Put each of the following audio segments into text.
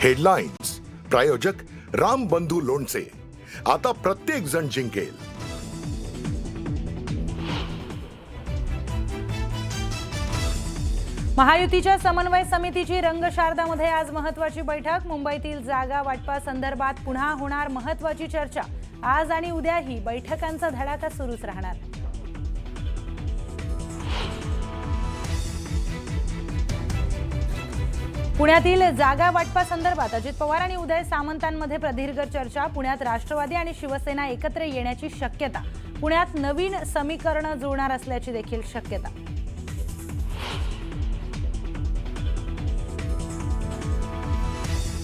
Headlines प्रायोजक राम बंधू लोणचे. आता प्रत्येक जण जिंकेल. महायुतीच्या समन्वय समितीची रंगशारदामध्ये आज महत्त्वाची बैठक. मुंबईतील जागा वाटपा संदर्भात पुन्हा होणार महत्त्वाची चर्चा. आज आणि उद्याही बैठकांचा धडाका सुरूच राहणार. पुण्यातील जागा वाटपा संदर्भात अजित पवार आणि उदय सामंतांमध्ये प्रदीर्घ चर्चा. पुण्यात राष्ट्रवादी आणि शिवसेना एकत्र येण्याची शक्यता. पुण्यात नवीन समीकरण जुळणार असल्याची देखील शक्यता.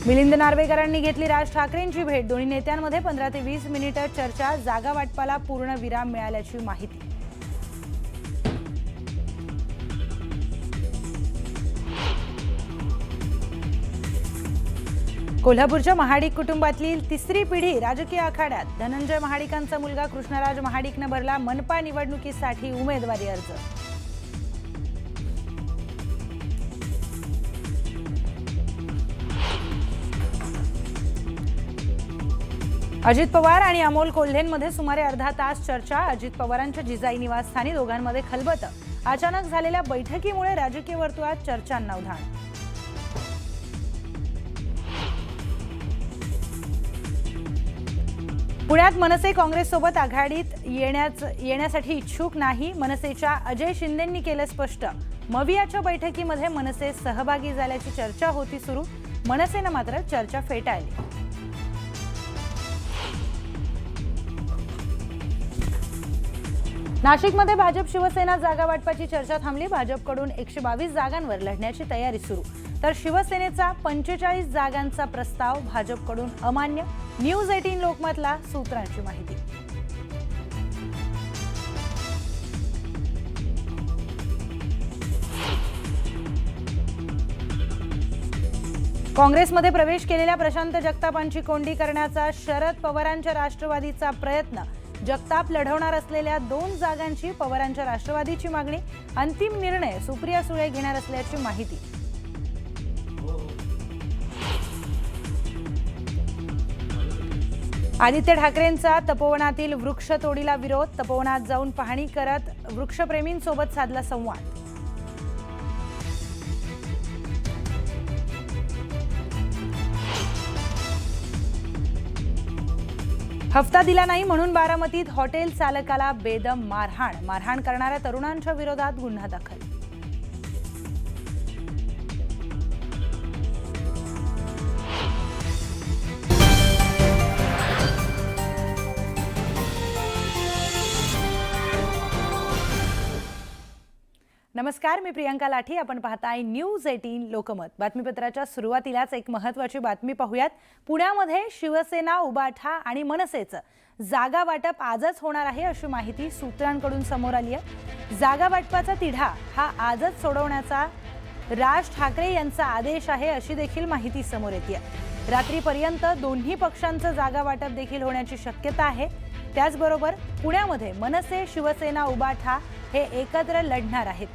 मिलिंद नार्वेकरांनी घेतली राज ठाकरेंची भेट. दोन्ही नेत्यांमध्ये 15 ते 20 मिनिटं चर्चा. जागा वाटपाला पूर्ण विराम मिळाल्याची माहिती. कोल्हापूरच्या महाडिक कुटुंबातली तिसरी पिढी राजकीय आखाड्यात. धनंजय महाडिकांचा मुलगा कृष्णराज महाडिकनं भरला मनपा निवडणुकीसाठी उमेदवारी अर्ज. अजित पवार आणि अमोल कोल्हेंमध्ये सुमारे अर्धा तास चर्चा. अजित पवारांच्या जिजाई निवासस्थानी दोघांमध्ये खलबतं. अचानक झालेल्या बैठकीमुळे राजकीय वर्तुळात चर्चांना उधाण. पुण्यात मनसे काँग्रेससोबत आघाडीत येण्यासाठी इच्छुक नाही. मनसेच्या अजय शिंदेंनी केलं स्पष्ट. मवियाच्या बैठकीमध्ये मनसे सहभागी झाल्याची चर्चा होती सुरू. मनसेनं मात्र चर्चा फेटाळली. नाशिकमध्ये भाजप शिवसेना जागा वाटपाची चर्चा थांबली. भाजपकडून 122 जागांवर लढण्याची तयारी सुरू, तर शिवसेनेचा 45 जागांचा प्रस्ताव भाजपकडून अमान्य. न्यूज 18 लोकमतला सूत्रांची माहिती. काँग्रेसमध्ये प्रवेश केलेल्या प्रशांत जगतापांची कोंडी करण्याचा शरद पवारांच्या राष्ट्रवादीचा प्रयत्न. जगताप लढवणार असलेल्या 2 जागांची पवारांच्या राष्ट्रवादीची मागणी. अंतिम निर्णय सुप्रिया सुळे घेणार असल्याची माहिती. आदित्य ठाकरेंचा तपोवनातील वृक्षतोडीला विरोध. तपोवनात जाऊन पाहणी करत वृक्षप्रेमींसोबत साधला संवाद. हप्ता दिला नाही म्हणून बारामतीत हॉटेल चालकाला बेदम मारहाण. मारहाण करणाऱ्या तरुणांच्या विरोधात गुन्हा दाखल. नमस्कार, मी प्रियंका लाठी. आपण पाहताय न्यूज 18 लोकमत. बातमीपत्राच्या सुरुवातीलाच एक महत्त्वाची बातमी पाहूयात. पुण्यामध्ये शिवसेना, उबाठा आणि मनसेचं जागा वाटप आजच होणार आहे अशी माहिती सूत्रांकडून समोर आली आहे. जागा वाटपाचा तिढा हा आजच सोडवण्याचा राज ठाकरे यांचा आदेश आहे अशी देखील माहिती समोर येते. रात्रीपर्यंत दोन्ही पक्षांचं जागा वाटप देखील होण्याची शक्यता आहे. त्याचबरोबर पुण्यामध्ये मनसे, शिवसेना, उबाठा हे एकत्र लढणार आहेत.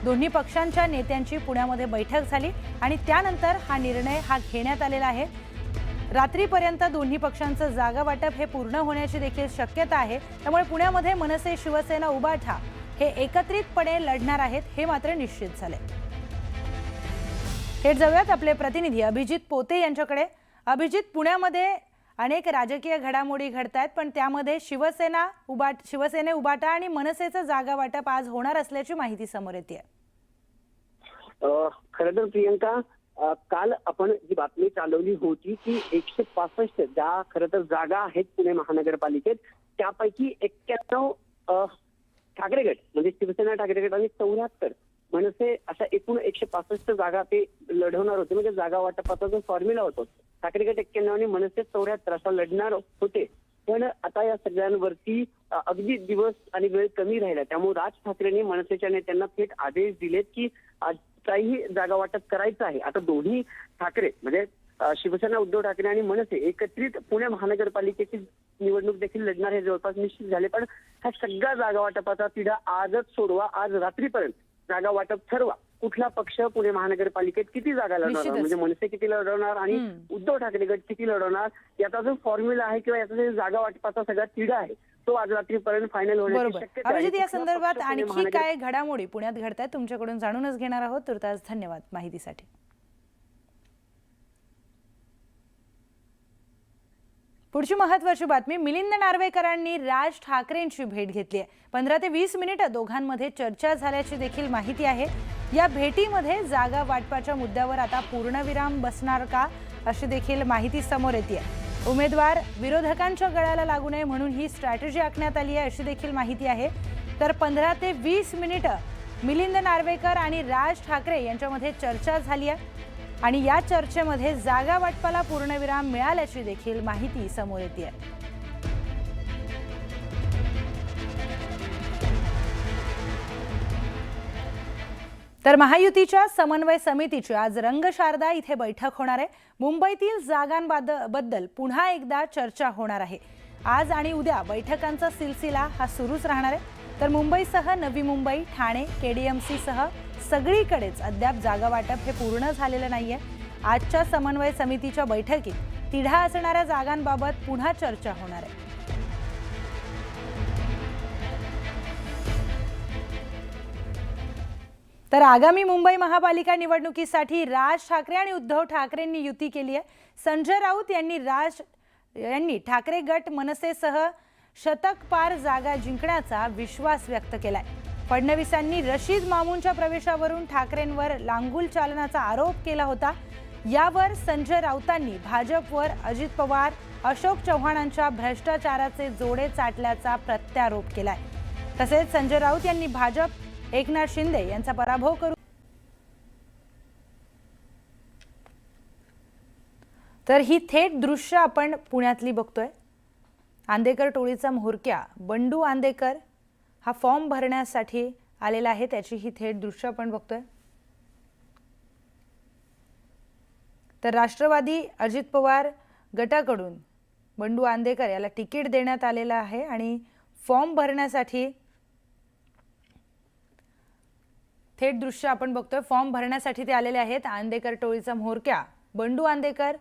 दोन्ही पक्षांच्या नेत्यांची पुण्यामध्ये बैठक झाली आणि त्यानंतर हा निर्णय घेण्यात आलेला आहे. रात्रीपर्यंत दोन्ही पक्षांचं जागा वाटप हे पूर्ण होण्याची देखील शक्यता आहे. त्यामुळे पुण्यामध्ये मनसे, शिवसेना, उबाठा हे एकत्रितपणे लढणार आहेत हे मात्र निश्चित झाले. थेट जाऊयात आपले प्रतिनिधी अभिजित पोते यांच्याकडे. अभिजित, पुण्यामध्ये अनेक राजकीय घडामोडी घडतायत, पण त्यामध्ये शिवसेने, उबाटा आणि मनसेचं जागा वाटप आज होणार असल्याची माहिती समोर येते. खरं तर प्रियंका, काल आपण जी बातमी चालवली होती की 165 ज्या खरं तर जागा आहेत पुणे महानगरपालिकेत, त्यापैकी 91 ठाकरे गट म्हणजे शिवसेना ठाकरे गट आणि 74 मनसे अशा एकूण 165 जागा ते लढवणार होते. म्हणजे जागा वाटपाचा जो फॉर्म्युला होतो, ठाकरे गट 91 आणि मनसे 74 असा लढणार होते. पण आता या सगळ्यांवरती अगदी दिवस आणि वेळ कमी राहिला. त्यामुळे राज ठाकरेंनी मनसेच्या नेत्यांना थेट आदेश दिलेत की आजचाही जागा वाटप करायचं आहे. आता दोन्ही ठाकरे म्हणजे शिवसेना, उद्धव ठाकरे आणि मनसे एकत्रित पुणे महानगरपालिकेची निवडणूक देखील लढणार हे जवळपास निश्चित झाले. पण हा सगळा जागा वाटपाचा तिढा आजच सोडवा, आज रात्रीपर्यंत जागा वाटप ठरवा. कुठला पक्ष पुणे महानगरपालिकेत किती जागा लढवणार, निश्चितच. म्हणजे मनसे किती लढवणार आणि उद्धव ठाकरे गट किती लढवणार, याचा जो फॉर्म्युला आहे किंवा याचा जो जागा वाटपाचा सगळा तिढा आहे तो आज रात्रीपर्यंत फायनल होण्याची बरोबर. शक्यता आहे. अभिजित, या कुठला संदर्भात पक्ष पुणे आणखी काय घडामोडी पुण्यात घडतायत तुमच्याकडून जाणूनच घेणार आहोत. तुर्तास धन्यवाद माहितीसाठी. पुढची महत्वाची बातमी, मिलिंद नार्वेकरांनी राज ठाकरेंची भेट घेतली आहे. 15 ते 20 मिनिटं दोघांमध्ये चर्चा झाल्याची देखील माहिती आहे. या भेटीमध्ये जागा वाटपाच्या मुद्द्यावर आता पूर्णविराम बसणार का, अशी देखील माहिती समोर येते. उमेदवार विरोधकांच्या गळ्याला लागू नये म्हणून ही स्ट्रॅटेजी आखण्यात आली आहे, अशी देखील माहिती आहे. तर 15 ते 20 मिनिटं मिलिंद नार्वेकर आणि राज ठाकरे यांच्यामध्ये चर्चा झाली आहे आणि या चर्चेमध्ये जागा वाटपाला पूर्णविराम मिळाल्याची देखील माहिती समोर येते. तर महायुतीच्या समन्वय समितीची आज रंगशारदा इथे बैठक होणार आहे. मुंबईतील जागांबद्दल पुन्हा एकदा चर्चा होणार आहे. आज आणि उद्या बैठकांचा सिलसिला हा सुरूच राहणार आहे. तर मुंबईसह नवी मुंबई, ठाणे, केडीएमसी सह सगळीकडेच अद्याप जागा वाटप हे पूर्ण झालेलं नाहीये. आजच्या समन्वय समितीच्या बैठकीत तिढा असणाऱ्या जागांबाबत पुन्हा चर्चा होणार आहे. तर आगामी मुंबई महापालिका निवडणुकीसाठी राज ठाकरे आणि उद्धव ठाकरेंनी युती केली आहे. संजय राऊत यांनी ठाकरे गट मनसेसह शतक पार जागा जिंकण्याचा विश्वास व्यक्त केलाय. फडणवीसांनी रशीद मामूंच्या प्रवेशावरून ठाकरेंवर लांगुल चालनाचा आरोप केला होता. यावर संजय राऊतांनी भाजपवर अजित पवार, अशोक चव्हाणांच्या भ्रष्टाचाराचे जोडे चाटल्याचा प्रत्यारोप केलाय. तसेच संजय राऊत यांनी भाजप एकनाथ शिंदे यांचा पराभव करून तर ही थेट दृश्य आपण पुण्यातली बघतोय. आंदेकर टोळीचा म्होरक्या बंडू आंदेकर हा फॉर्म भरण्यासाठी आलेला आहे, त्याची ही थेट दृश्य आपण बघतोय. तर राष्ट्रवादी अजित पवार गटाकडून बंडू आंदेकर याला तिकीट देण्यात आलेलं आहे आणि फॉर्म भरण्यासाठी थेट दृश्य आपण बघतोय. फॉर्म भरण्यासाठी ते आलेले आहेत. आंदेकर टोळीचा म्होरक्या बंडू आंदेकर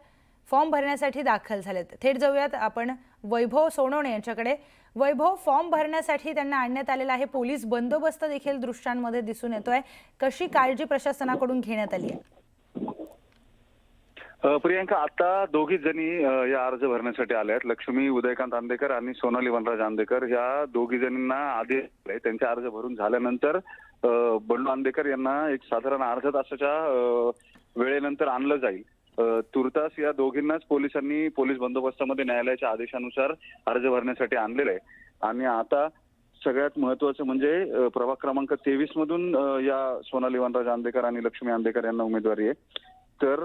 फॉर्म भरण्यासाठी दाखल झालेत. थेट जाऊयात आपण वैभव सोनवणे यांच्याकडे. वैभव, फॉर्म भरण्यासाठी त्यांना आणण्यात आलेला आहे. पोलीस बंदोबस्त देखील दृश्यांमध्ये दिसून येतोय. कशी काळजी प्रशासनाकडून घेण्यात आली आहे? प्रियंका, आता दोघी जणी या अर्ज भरण्यासाठी आल्या आहेत. लक्ष्मी उदयकांत आंदेकर आणि सोनाली वनराज आंदेकर ह्या दोघी जणींना आधी त्यांचे अर्ज भरून झाल्यानंतर बंडू आंदेकर यांना एक साधारण अर्ध्या तासाच्या वेळेनंतर आणलं जाईल. तुर्तास या दोघींनाच पोलिसांनी पोलीस बंदोबस्तामध्ये न्यायालयाच्या आदेशानुसार अर्ज भरण्यासाठी आणलेलं आहे. आणि आता सगळ्यात महत्वाचं म्हणजे प्रभाग क्रमांक 23 मधून या सोनाली वनराज आंदेकर आणि लक्ष्मी आंदेकर यांना उमेदवारी आहे. तर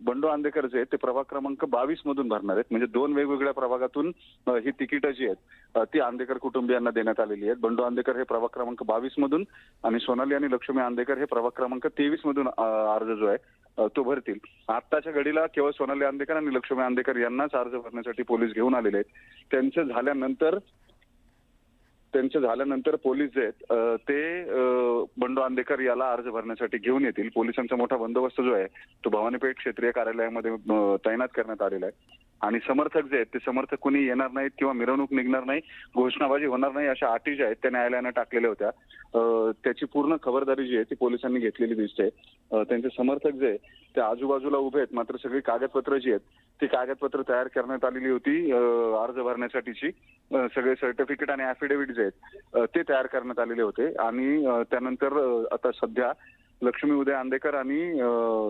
बंडू आंदेकर जे ते प्रभाग क्रमांक 22 मधून भरणार आहेत. म्हणजे दोन वेगवेगळ्या प्रभागातून ही तिकीटं जी आहेत ती आंदेकर कुटुंबियांना देण्यात आलेली आहेत. बंडू आंदेकर हे प्रभाग क्रमांक 22 मधून आणि सोनाली आणि लक्ष्मी आंदेकर हे प्रभाग क्रमांक 23 मधून अर्ज जो आहे तो भरतील. आत्ताच्या घडीला केवळ सोनाली आंदेकर आणि लक्ष्मी आंदेकर यांनाच अर्ज भरण्यासाठी पोलीस घेऊन आलेले आहेत. त्यांचं झाल्यानंतर पोलीस जे आहेत ते बंडू आंदेकर याला अर्ज भरण्यासाठी घेऊन येतील. पोलिसांचा मोठा बंदोबस्त जो आहे तो भवानीपेठ क्षेत्रीय कार्यालयामध्ये तैनात करण्यात आलेला आहे. आणि समर्थक जे आहेत ते समर्थक कोणी येणार नाहीत किंवा मिरवणूक निघणार नाही, घोषणाबाजी होणार नाही, अशा अटी ज्या आहेत त्या न्यायालयानं टाकलेल्या होत्या. त्याची पूर्ण खबरदारी जी आहे ती पोलिसांनी घेतलेली दिसते. त्यांचे समर्थक जे ते आजूबाजूला उभे आहेत, मात्र सगळी कागदपत्र जी आहेत ती कागदपत्र तयार करण्यात आलेली होती अर्ज भरण्यासाठीची. सगळे सर्टिफिकेट आणि ऍफिडेव्हिट जे आहेत ते तयार करण्यात आलेले होते. आणि त्यानंतर आता सध्या लक्ष्मी उदय आंदेकर आणि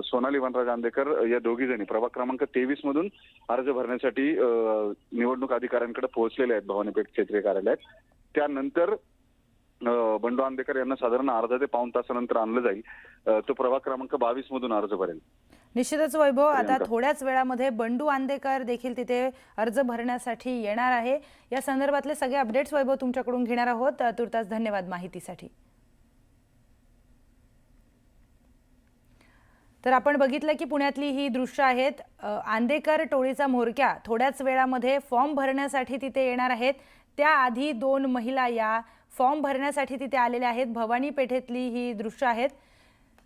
सोनाली वनराज आंदेकर या दोघी जणी प्रभाग क्रमांक 23 मधून अर्ज भरण्यासाठी निवडणूक अधिकाऱ्यांकडे पोहोचलेले आहेत भवानीपेठ क्षेत्रीय कार्यालयात. त्यानंतर बंडू आंदेकर यांना साधारण अर्धा ते पाऊण तासानंतर आणलं जाईल. तो प्रभाग क्रमांक 22 मधून अर्ज भरेल. निश्चितच वैभव, आता थोड्याच वेळामध्ये बंडू आंदेकर देखील तिथे अर्ज भरण्यासाठी येणार आहे. या संदर्भातले सगळे अपडेट्स वैभव तुमच्याकडून घेणार आहोत. तुर्तास धन्यवाद माहितीसाठी. तर आपण बघितलं की पुण्यातली ही दृश्य आहेत. आंदेकर टोळीचा म्होरक्या थोड्याच वेळामध्ये फॉर्म भरण्यासाठी तिथे येणार आहेत. त्याआधी दोन महिला या फॉर्म भरण्यासाठी तिथे आलेले आहेत। भवानी पेठेतली ही दृश्य आहेत।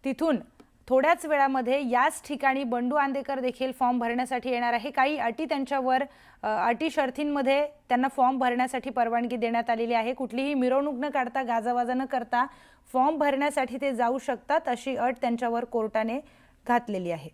तिथून थोड्याच वेळामध्ये याच ठिकाणी बंडू आंदेकर देखील फॉर्म भरण्यासाठी येणार आहे। काही अटी त्यांच्यावर अटी शर्तींमध्ये त्यांना फॉर्म भरण्यासाठी परवानगी देण्यात आलेली आहे। कुठलीही मिरवणूक न काढता गाजावाजा न करता फॉर्म भरण्यासाठी ते जाऊ शकतात अशी अट त्यांच्यावर कोर्टाने घातलेली आहे।